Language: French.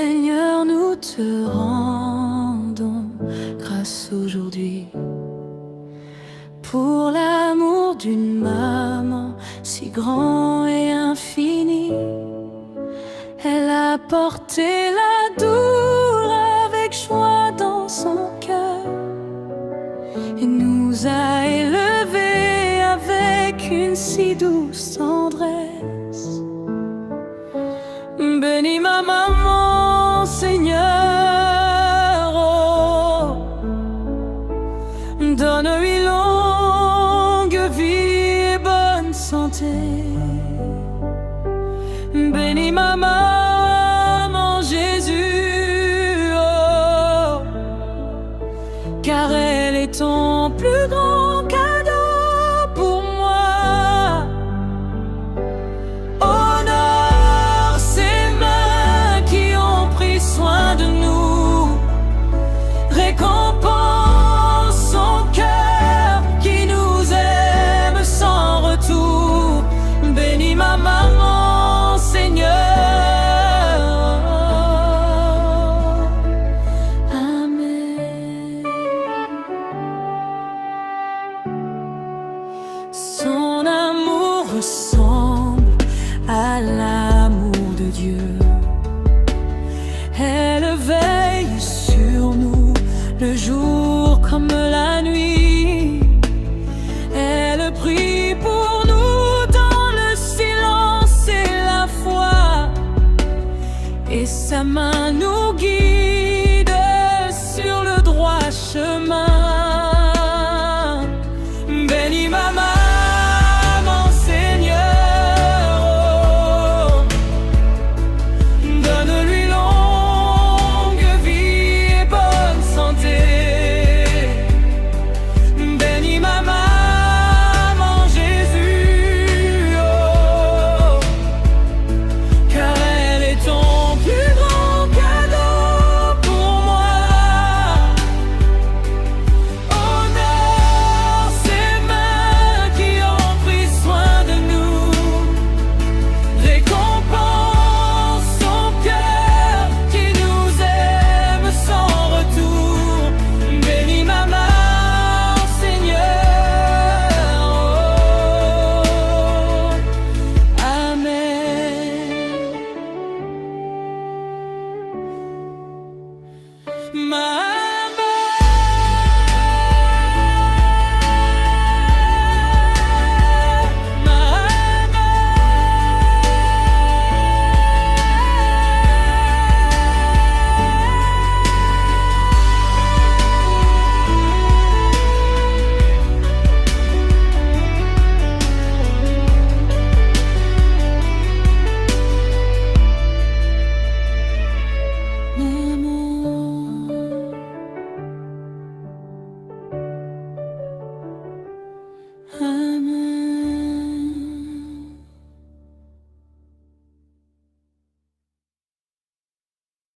Seigneur, nous te rendons grâce aujourd'hui pour l'amour d'une maman si grand et infini. Elle a porté la douleur avec joie dans son cœur et nous a élevés avec une si douce tendresse. Bénis ma maman, Seigneur, oh, donne-lui longue vie et bonne santé. Bénis ma maman, Jésus, oh, car elle est ton plus grand cadeau pour moi. Honore ses mains qui ont pris soin de nous, récompense son cœur qui nous aime sans retour. Bénis ma maman, Seigneur. Amen. Son amour ressemble à l'amour de Dieu. Elle veille sur nous le jour comme la nuit. Elle prie pour nous dans le silence et la foi, et sa main nous guide sur le droit chemin. Bénis ma maman, Seigneur, oh, donne-lui longue vie et bonne santé. Bénis ma maman, Jésus, oh, car elle est ton plus grand cadeau pour moi. Honore ses mains qui ont pris soin de nous, récompense son cœur qui nous aime sans retour. Bénis ma maman, Seigneur, oh, Amen.